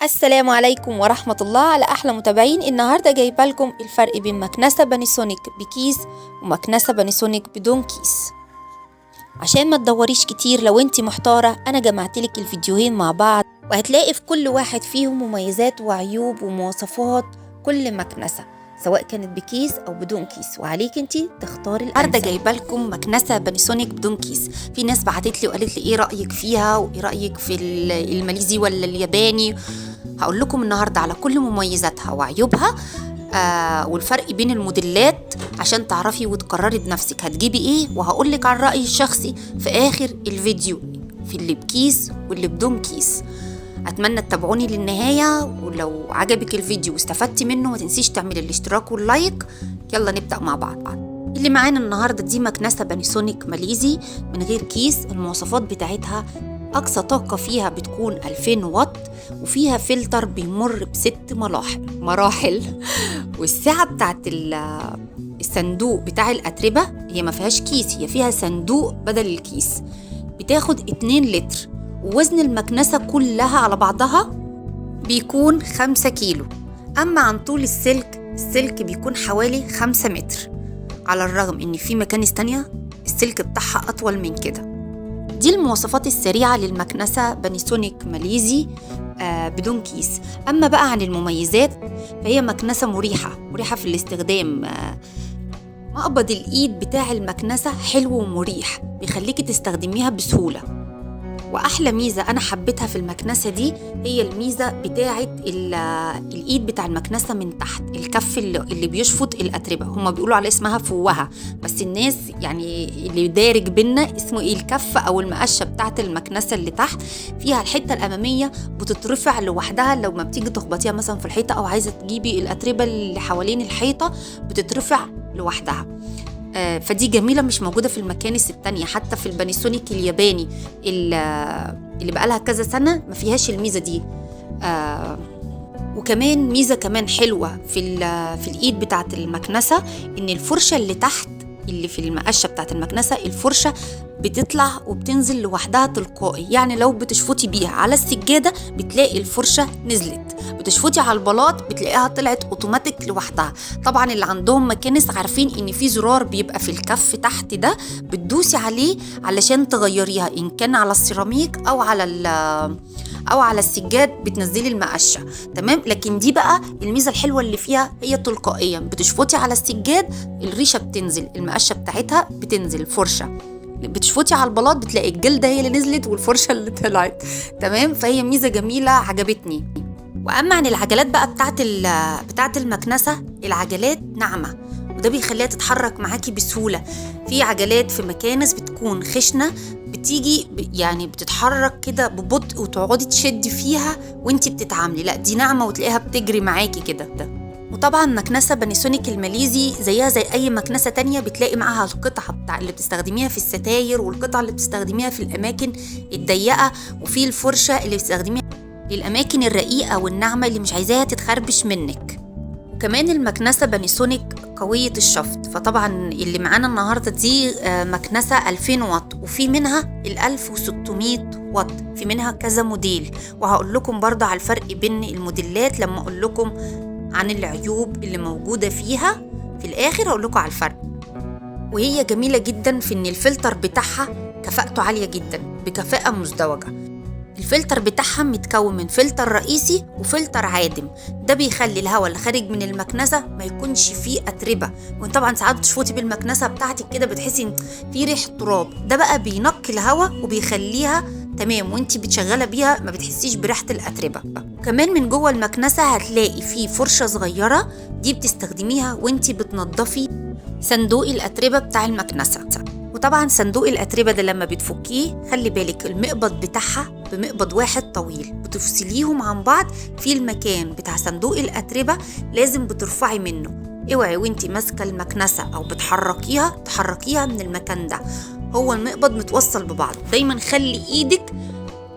السلام عليكم ورحمة الله على أحلى متابعين. النهاردة جايبة لكم الفرق بين مكنسة بانيسونيك بكيس ومكنسة بانيسونيك بدون كيس. عشان ما تدوريش كتير لو انتي محتارة، أنا جمعتلك الفيديوهين مع بعض وهتلاقي في كل واحد فيهم مميزات وعيوب ومواصفات كل مكنسة، سواء كانت بكيس أو بدون كيس، وعليك انتي تختاري الأنسب. النهارده جايبه لكم مكنسة بانيسونيك بدون كيس. في ناس بعتت لي وقالت لي ايه رأيك فيها وايه رأيك في الماليزي ولا الياباني. هقول لكم النهارده على كل مميزاتها وعيوبها والفرق بين الموديلات عشان تعرفي وتقرري بنفسك هتجيبي ايه، وهقول لك عن رأيي الشخصي في آخر الفيديو في اللي بكيس واللي بدون كيس. اتمنى تتابعوني للنهايه، ولو عجبك الفيديو واستفدتي منه ما تنسيش تعملي الاشتراك واللايك. يلا نبدا مع بعض. اللي معانا النهارده دي مكنسه بانيسونيك ماليزي من غير كيس. المواصفات بتاعتها اقصى طاقه فيها بتكون 2000 واط، وفيها فلتر بيمر ب6 مراحل والسعه بتاعت الصندوق بتاع الاتربه هي ما فيهاش كيس، هي فيها صندوق بدل الكيس. بتاخد 2 لتر، ووزن المكنسة كلها على بعضها بيكون 5 كيلو. أما عن طول السلك بيكون حوالي 5 متر، على الرغم إن في مكانس تانية السلك بتاعها أطول من كده. دي المواصفات السريعة للمكنسة بانيسونيك ماليزي بدون كيس. أما بقى عن المميزات فهي مكنسة مريحة في الاستخدام. مقبض الإيد بتاع المكنسة حلو ومريح، بيخليكي تستخدميها بسهولة. واحلى ميزه انا حبيتها في المكنسه دي هي الميزه بتاعه الايد بتاع المكنسه من تحت، الكف اللي بيشفط الاتربه. هما بيقولوا على اسمها فوهه، بس الناس يعني اللي دارج بينا اسمه ايه، الكف او المقشه بتاعه المكنسه اللي تحت. فيها الحته الاماميه بتترفع لوحدها لو ما بتيجي تخبطيها مثلا في الحيطه، او عايزه تجيبي الاتربه اللي حوالين الحيطه بتترفع لوحدها. فدي جميلة مش موجودة في المكانس التانية. حتى في البانيسونيك الياباني اللي بقالها كذا سنة ما فيهاش الميزة دي. وكمان ميزة كمان حلوة في الإيد بتاعت المكنسة، إن الفرشة اللي تحت اللي في المقشة بتاعت المكنسة، الفرشة بتطلع وبتنزل لوحدها تلقائي. يعني لو بتشفطي بيها على السجادة بتلاقي الفرشة نزلت، بتشفطي على البلاط بتلاقيها طلعت اوتوماتيك لوحدها. طبعا اللي عندهم مكانس عارفين ان في زرار بيبقى في الكف تحت ده، بتدوسي عليه علشان تغيريها، ان كان على السيراميك او على السجاد بتنزلي المقشه. تمام. لكن دي بقى الميزه الحلوه اللي فيها هي تلقائيا بتشفطي على السجاد، الريشه بتنزل، المقشه بتاعتها بتنزل، الفرشه بتشفطي على البلاط بتلاقي الجلده هي اللي نزلت والفرشه اللي طلعت. تمام. فهي ميزه جميله عجبتني. واما عن العجلات بقى بتاعت المكنسه، العجلات ناعمه وده بيخليها تتحرك معاكي بسهوله. في عجلات في مكانس بتكون خشنه بتيجي يعني بتتحرك كده ببطء وتقعدي تشدي فيها وانتي بتتعاملي، لا دي ناعمه وتلاقيها بتجري معاكي كده. وطبعا مكنسه بانيسونيك الماليزي زيها زي اي مكنسه تانية، بتلاقي معاها القطعه اللي بتستخدميها في الستاير، والقطعه اللي بتستخدميها في الاماكن الضيقه، وفي الفرشه اللي بتستخدميها للأماكن الرقيقة والناعمة اللي مش عايزاها تتخربش منك. وكمان المكنسة بانيسونيك قوية الشفط. فطبعا اللي معانا النهاردة دي مكنسة 2000 واط، وفي منها 1600 واط، في منها كذا موديل، وهقول لكم برضه على الفرق بين الموديلات لما أقول لكم عن العيوب اللي موجودة فيها. في الآخر هقول لكم على الفرق. وهي جميلة جدا في إن الفلتر بتاعها كفاءته عالية جدا بكفاءة مزدوجة. الفلتر بتاعها متكون من فلتر رئيسي وفلتر عادم، ده بيخلي الهواء اللي خارج من المكنسة ما يكونش فيه أتربة. وطبعا ساعات بتشفطي بالمكنسة بتاعتك كده بتحسي في ريحة تراب، ده بقى بينقي الهواء وبيخليها تمام، وانتي بتشغلة بيها ما بتحسيش بريحة الأتربة. كمان من جوه المكنسة هتلاقي فيه فرشة صغيرة، دي بتستخدميها وانتي بتنضفي صندوق الأتربة بتاع المكنسة. وطبعا صندوق الأتربة ده لما بتفكيه خلي بالك المقبض بتاعها بمقبض واحد طويل، بتفصليهم عن بعض في المكان بتاع صندوق الأتربة، لازم بترفعي منه. اوعي وانتي ماسكة المكنسة او تحركيها من المكان ده، هو المقبض متوصل ببعض. دايما خلي ايدك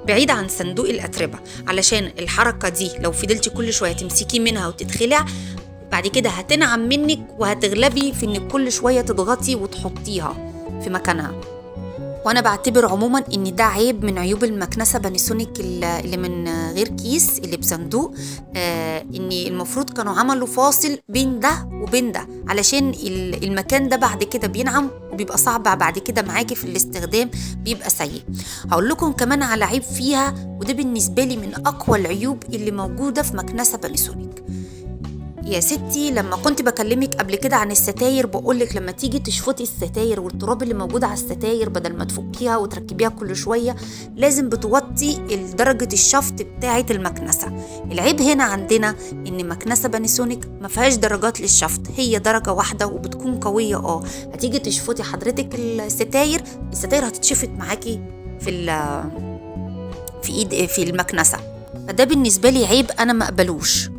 بعيد عن صندوق الأتربة، علشان الحركة دي لو فضلتي كل شوية تمسكي منها وتتخلع بعد كده هتنعم منك، وهتغلبي في انك كل شوية تضغطي وتحطيها في مكانها. وانا بعتبر عموما ان ده عيب من عيوب المكنسة بانيسونيك اللي من غير كيس اللي بصندوق. ان المفروض كانوا عملوا فاصل بين ده وبين ده، علشان المكان ده بعد كده بينعم وبيبقى صعب بعد كده معاكي في الاستخدام، بيبقى سيء. هقول لكم كمان على عيب فيها، وده بالنسبة لي من اقوى العيوب اللي موجودة في مكنسة بانيسونيك يا ستي. لما كنت بكلمك قبل كده عن الستاير بقولك لما تيجي تشفطي الستاير والتراب اللي موجود على الستاير، بدل ما تفكيها وتركبيها كل شوية لازم بتوطي درجة الشفط بتاعة المكنسة. العيب هنا عندنا ان مكنسة بانيسونيك ما فيهاش درجات للشفط، هي درجة واحدة وبتكون قوية. هتيجي تشفطي حضرتك الستاير هتتشفط معاكي في المكنسة، فده بالنسبة لي عيب انا ما اقبلوش.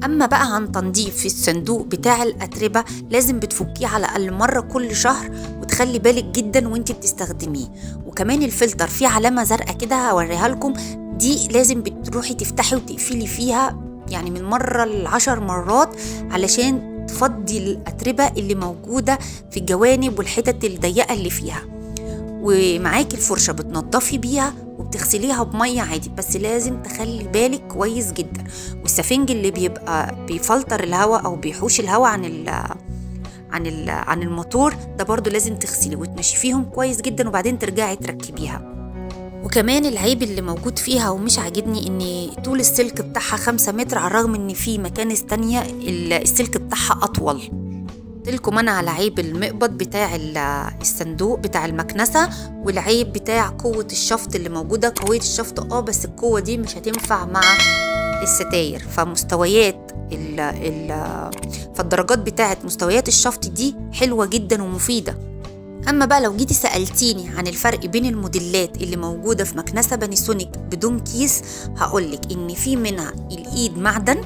أما بقى عن تنظيف في الصندوق بتاع الأتربة، لازم بتفكيه على الأقل مرة كل شهر، وتخلي بالك جدا وانت بتستخدميه. وكمان الفلتر فيه علامة زرقاء كده هوريها لكم، دي لازم بتروحي تفتحي وتقفلي فيها يعني من مرة ل10 مرات، علشان تفضي الأتربة اللي موجودة في الجوانب والحتت الضيقة اللي فيها. ومعاكي الفرشة بتنضفي بيها وبتغسليها بمية عادي، بس لازم تخلي بالك كويس جدا. والسفنج اللي بيبقى بيفلتر الهواء او بيحوش الهواء عن الموتور ده برضو لازم تغسليه وتنشفيهم كويس جدا، وبعدين ترجعي تركبيها. وكمان العيب اللي موجود فيها ومش عاجبني ان طول السلك بتاعها 5 متر، على الرغم ان في مكانس تانية السلك بتاعها اطول. لكم انا على عيب المقبض بتاع الصندوق بتاع المكنسة، والعيب بتاع قوة الشفط اللي موجودة. قوية الشفط بس القوة دي مش هتنفع مع الستاير، فمستويات فالدرجات بتاعت مستويات الشفط دي حلوة جدا ومفيدة. اما بقى لو جيتي سألتيني عن الفرق بين الموديلات اللي موجودة في مكنسة بانيسونيك بدون كيس، هقولك ان في منها الايد معدن،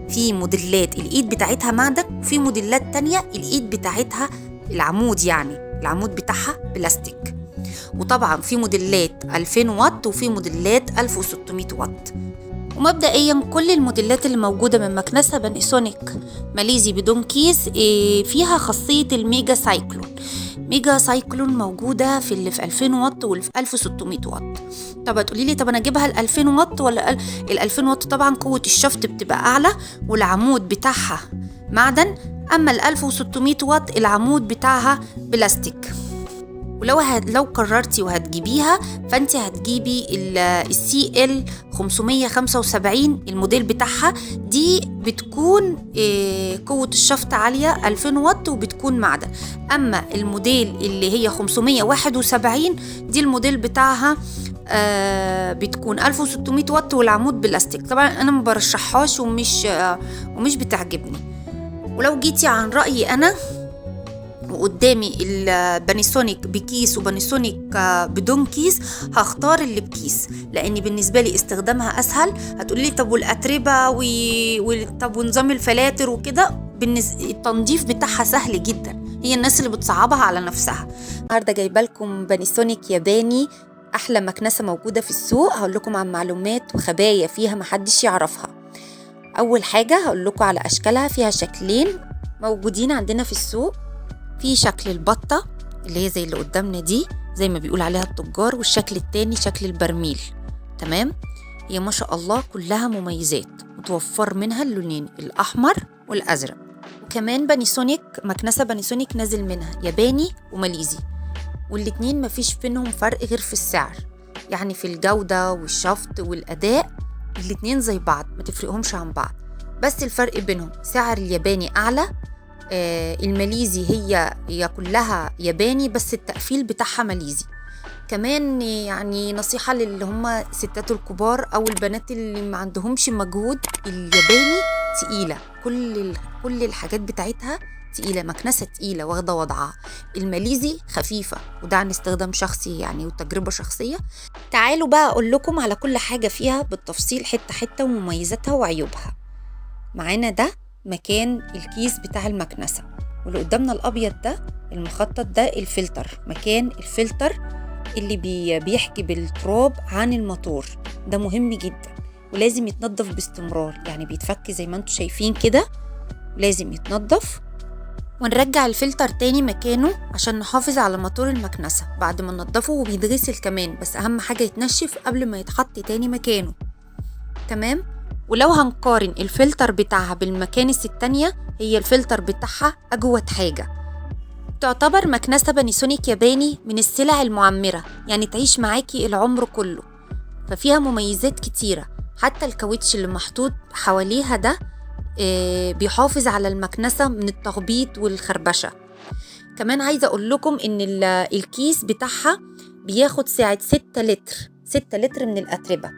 في موديلات الايد بتاعتها معدن، وفي موديلات تانية الايد بتاعتها العمود، يعني العمود بتاعها بلاستيك. وطبعا في موديلات 2000 واط وفي موديلات 1600 واط. ومبدئيا كل الموديلات اللي موجودة من مكنسة بانيسونيك ماليزي بدون كيس فيها خاصية الميجا سايكلون. ميجا سايكلون موجودة في اللي في 2000 واط واللي في 1600 واط. طب هتقولي لي طب انا اجيبها ال 2000 واط ولا ال 2000 واط؟ طبعا قوة الشفط بتبقى اعلى والعمود بتاعها معدن، اما ال 1600 واط العمود بتاعها بلاستيك. لو قررتي وهتجيبيها فانت هتجيبي السي ال 575 الموديل بتاعها، دي بتكون قوة الشفط عالية 2000 واط وبتكون معدن. اما الموديل اللي هي 571 دي الموديل بتاعها بتكون 1600 واط والعمود بلاستيك. طبعا انا ما برشحهاش ومش بتعجبني. ولو جيتي عن رأيي انا وقدامي البانيسونيك بكيس وبانيسونيك بدون كيس، هختار اللي بكيس، لان بالنسبه لي استخدامها اسهل. هتقولي لي طب والاتربه طب ونظام الفلاتر وكده، التنظيف بتاعها سهل جدا، هي الناس اللي بتصعبها على نفسها. النهارده جايبه لكم بانيسونيك ياباني، احلى مكنسه موجوده في السوق. هقول لكم عن معلومات وخبايا فيها محدش يعرفها. اول حاجه هقول لكم على اشكالها، فيها شكلين موجودين عندنا في السوق. في شكل البطة اللي هي زي اللي قدامنا دي، زي ما بيقول عليها التجار، والشكل التاني شكل البرميل. تمام، هي ما شاء الله كلها مميزات، متوفر منها اللونين الأحمر والأزرق. وكمان بانيسونيك مكنسة بانيسونيك نازل منها ياباني وماليزي، والاتنين مفيش بينهم فرق غير في السعر، يعني في الجودة والشفط والأداء الاتنين زي بعض، ما تفرقهمش عن بعض، بس الفرق بينهم سعر الياباني أعلى. الماليزي هي كلها ياباني بس التقفيل بتاعها ماليزي. كمان يعني نصيحة للي هم ستات الكبار أو البنات اللي ما عندهمش مجهود، الياباني تقيلة، كل الحاجات بتاعتها تقيلة، مكنسة تقيلة واخدة وضعها. الماليزي خفيفة، وده عن استخدام شخصي يعني وتجربة شخصية. تعالوا بقى أقول لكم على كل حاجة فيها بالتفصيل، حتة حتة، ومميزاتها وعيوبها. معانا ده مكان الكيس بتاع المكنسة، واللي قدامنا الأبيض ده المخطط ده الفلتر، مكان الفلتر اللي بيحجب التراب عن الموتور. ده مهم جدا ولازم يتنضف باستمرار، يعني بيتفك زي ما انتوا شايفين كده، لازم يتنضف ونرجع الفلتر تاني مكانه عشان نحافظ على موتور المكنسة بعد ما ننضفه، وبيتغسل كمان، بس أهم حاجة يتنشف قبل ما يتحط تاني مكانه. تمام. ولو هنقارن الفلتر بتاعها بالمكانس التانية، هي الفلتر بتاعها أجود حاجة. تعتبر مكنسة بانيسونيك ياباني من السلع المعمرة، يعني تعيش معاكي العمر كله، ففيها مميزات كتيرة. حتى الكاوتش اللي محطوط حواليها ده بيحافظ على المكنسة من التخبيط والخربشة. كمان عايزة أقول لكم إن الكيس بتاعها بياخد سعة 6 لتر من الأتربة،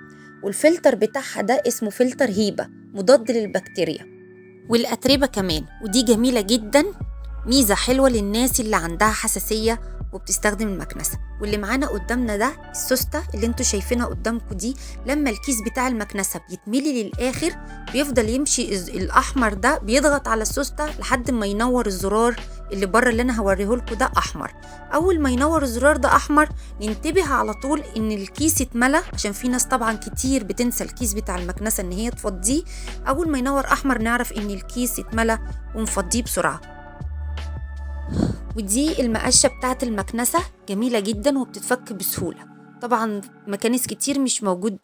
والفلتر بتاعها ده اسمه فلتر هيبة مضاد للبكتيريا والأتربة كمان، ودي جميلة جدا، ميزة حلوة للناس اللي عندها حساسية وبتستخدم المكنسة. واللي معانا قدامنا ده السوستة اللي انتوا شايفينها قدامكم دي، لما الكيس بتاع المكنسة بيتملي للآخر بيفضل يمشي الأحمر ده، بيضغط على السوستة لحد ما ينور الزرار اللي بره اللي انا هوريهولكوا ده أحمر. أول ما ينور الزرار ده أحمر ننتبه على طول إن الكيس اتملى، عشان في ناس طبعا كتير بتنسى الكيس بتاع المكنسة إن هي تفضيه. أول ما ينور أحمر نعرف إن الكيس اتملى ونفضيه بسرعة. ودي المقشة بتاعت المكنسة، جميلة جدا وبتتفك بسهولة. طبعا مكانس كتير مش موجود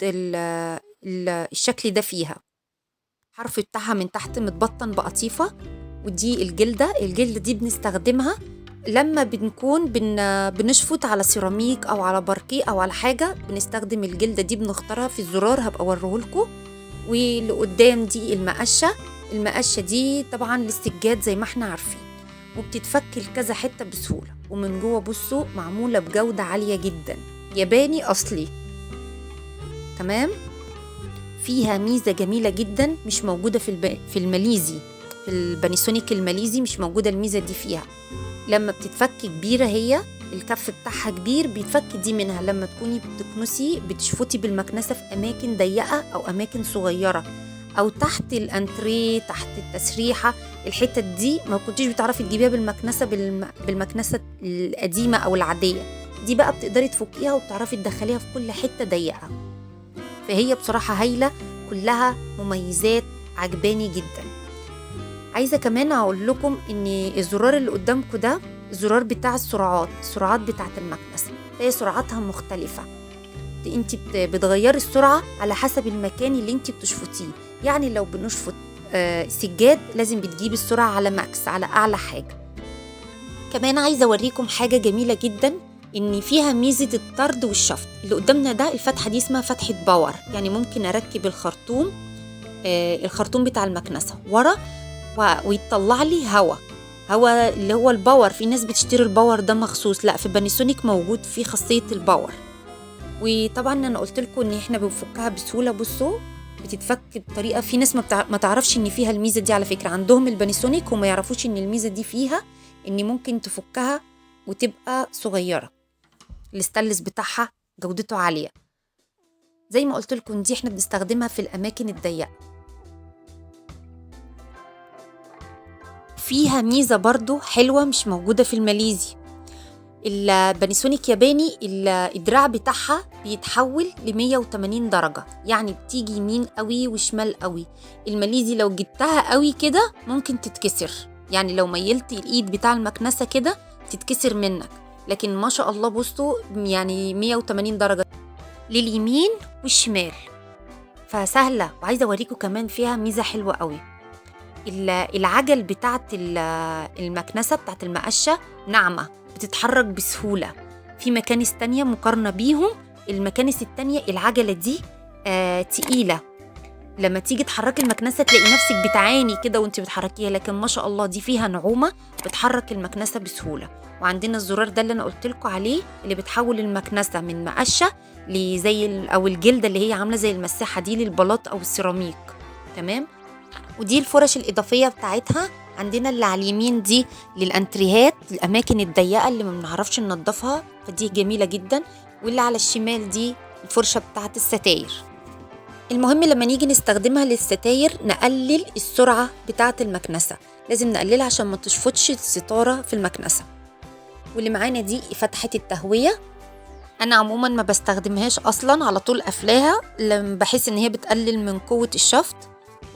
الشكل ده فيها. الحرف بتاعها من تحت متبطن بقطيفة. ودي الجلدة دي بنستخدمها لما بنكون بنشفط على سيراميك أو على باركيه أو على حاجة، بنستخدم الجلدة دي، بنختارها في الزرار، هبقى أوريهولكوا. واللي قدام دي المقشة دي طبعا للسجاد زي ما احنا عارفين، وبتتفك لكذا حتة بسهولة. ومن جوه بصوا معمولة بجودة عالية جدا، ياباني أصلي. تمام. فيها ميزة جميلة جدا مش موجودة في الماليزي، في البانيسونيك الماليزي مش موجودة الميزة دي فيها. لما بتتفك كبيرة، هي الكف بتاعها كبير، بيتفك دي منها لما تكوني بتكنسي بتشفطي بالمكنسة في أماكن ضيقة أو أماكن صغيرة، أو تحت الأنتريه، تحت التسريحة. الحتة دي ما كنتيش بتعرفي تجيبيها بالمكنسة القديمة أو العادية، دي بقى بتقدري تفكيها وبتعرفي تدخليها في كل حتة ضيقة. فهي بصراحة هايلة، كلها مميزات عجباني جدا. عايزة كمان أقول لكم إن الزرار اللي قدامكم ده الزرار بتاع السرعات بتاعت المكنسة، هي سرعاتها مختلفة. انت بتغيري السرعة على حسب المكان اللي انت بتشفطيه. يعني لو بنشفط سجاد لازم بتجيب السرعة على ماكس، على أعلى حاجة. كمان عايزة أوريكم حاجة جميلة جدا، إن فيها ميزة الطرد والشفط. اللي قدامنا ده الفتحة دي اسمها فتحة باور، يعني ممكن أركب الخرطوم بتاع المكنسة ورا ويطلع لي هوا اللي هو الباور. في ناس بتشتري الباور ده مخصوص، لا، في بانيسونيك موجود فيه خاصية الباور. وطبعا انا قلت لكم ان احنا بنفكها بسهوله. بصوا بتتفك بطريقه، في ناس ما تعرفش ان فيها الميزه دي على فكره، عندهم البانيسونيك وما يعرفوش ان الميزه دي فيها، ان ممكن تفكها وتبقى صغيره. الستانلس بتاعها جودته عاليه، زي ما قلت لكم دي احنا بنستخدمها في الاماكن الضيقه. فيها ميزه برضو حلوه مش موجوده في الماليزي. البانيسونيك ياباني الدراع بتاعها بيتحول ل180 درجة، يعني بتيجي يمين قوي وشمال قوي. الماليزي لو جبتها قوي كده ممكن تتكسر، يعني لو ميلتي الايد بتاع المكنسة كده تتكسر منك. لكن ما شاء الله بصوا يعني 180 درجة لليمين والشمال، فسهلة. وعايزة اوريكم كمان فيها ميزة حلوة قوي. العجل بتاعت المكنسة بتاعت المقشة ناعمة، بتتحرك بسهولة. في مكانس تانية مقارنة بيهم، المكانس التانية العجلة دي تقيلة، لما تيجي تحركي المكنسة تلاقي نفسك بتعاني كده وانت بتحركيها. لكن ما شاء الله دي فيها نعومة، بتحرك المكنسة بسهولة. وعندنا الزرار ده اللي انا قلت لكم عليه، اللي بتحول المكنسة من مقشة لزي او الجلدة اللي هي عاملة زي المساحة دي للبلاط او السيراميك. تمام. ودي الفرش الإضافية بتاعتها. عندنا اللي على اليمين دي للأنتريهات، الأماكن الضيقة اللي ما بنعرفش ننضفها، فدي جميلة جدا. واللي على الشمال دي الفرشة بتاعت الستاير. المهم لما نيجي نستخدمها للستاير نقلل السرعة بتاعت المكنسة، لازم نقللها عشان ما تشفطش الستارة في المكنسة. واللي معانا دي فتحة التهوية، أنا عموما ما بستخدمهاش أصلا، على طول قفلاها لما بحس إن هي بتقلل من قوة الشفط.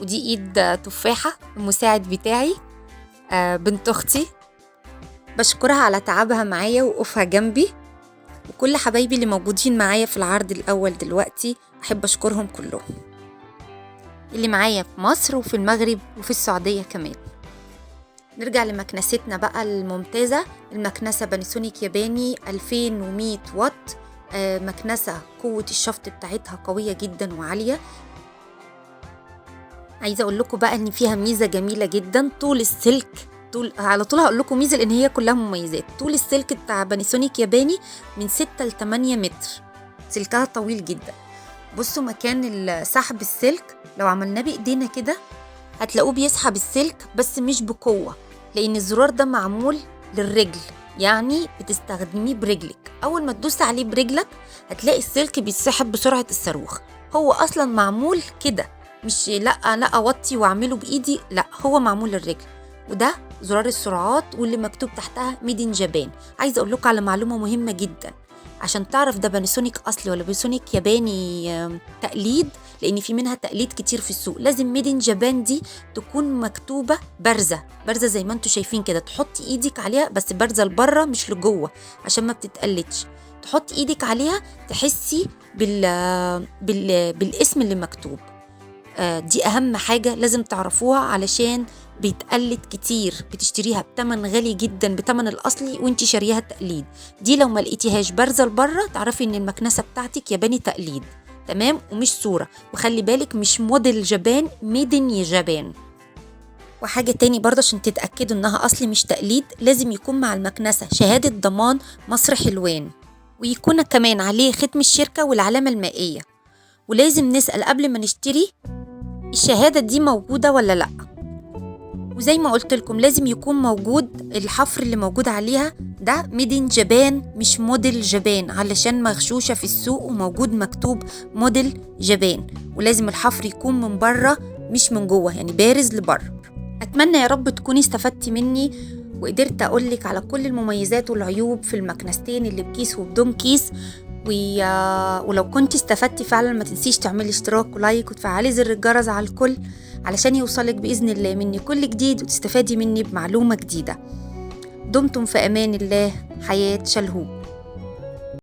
ودي ايد تفاحة المساعد بتاعي، بنت أختي، بشكرها على تعبها معايا وقوفها جنبي، وكل حبايبي اللي موجودين معايا في العرض الأول دلوقتي أحب أشكرهم كلهم، اللي معايا في مصر وفي المغرب وفي السعودية كمان. نرجع لمكنستنا بقى الممتازة، المكنسة باناسونيك ياباني 2100 واط. مكنسة قوة الشفط بتاعتها قوية جدا وعالية. عايزة أقول لكم بقى إن فيها ميزة جميلة جدا، طول السلك، على طول هقول لكم ميزة لأن هي كلها مميزات. طول السلك بتاع باناسونيك ياباني من 6 ل 8 متر، سلكها طويل جدا. بصوا مكان سحب السلك لو عملناه بإيدينا كده هتلاقوه بيسحب السلك بس مش بقوة، لأن الزرار ده معمول للرجل، يعني بتستخدميه برجلك. أول ما تدوس عليه برجلك هتلاقي السلك بيتسحب بسرعة الصاروخ. هو أصلا معمول كده، مش لا أوطي وأعمله بإيدي، لا، هو معمول للرجل. وده زرار السرعات واللي مكتوب تحتها ميد إن جابان. عايزة أقول لكم على معلومة مهمة جدا عشان تعرف ده باناسونيك أصلي ولا باناسونيك ياباني تقليد، لأن في منها تقليد كتير في السوق. لازم ميد إن جابان دي تكون مكتوبة بارزة زي ما انتوا شايفين كده، تحطي ايدك عليها بس بارزة لبره مش لجوه عشان ما بتتقلدش. تحطي ايدك عليها تحسي بالاسم اللي مكتوب. دي أهم حاجة لازم تعرفوها، علشان بيتقلد كتير، بتشتريها بتمن غالي جدا بتمن الأصلي وانتي شاريها تقليد. دي لو ما لقيتيهاش بارزة لبره تعرفي ان المكنسة بتاعتك ياباني تقليد، تمام، ومش صورة. وخلي بالك مش موديل جابان، ميدن يا جابان. وحاجة تاني برضه عشان تتأكدوا انها أصلي مش تقليد، لازم يكون مع المكنسة شهادة ضمان مصر حلوان، ويكون كمان عليه ختم الشركة والعلامة المائية. ولازم نسأل قبل ما نشتري الشهادة دي موجودة ولا لأ. وزي ما قلت لكم لازم يكون موجود الحفر اللي موجود عليها ده ميدن جابان مش موديل جابان، علشان مغشوشة في السوق وموجود مكتوب موديل جابان. ولازم الحفر يكون من بره مش من جوه، يعني بارز لبره. أتمنى يا رب تكوني استفدتي مني وقدرت أقولك على كل المميزات والعيوب في المكنستين اللي بكيس وبدون كيس. ولو كنت استفدتي فعلا ما تنسيش تعملي اشتراك ولايك وتفعلي زر الجرس على الكل علشان يوصلك بإذن الله مني كل جديد وتستفادي مني بمعلومة جديدة. دمتم في أمان الله. حياة شلهوب.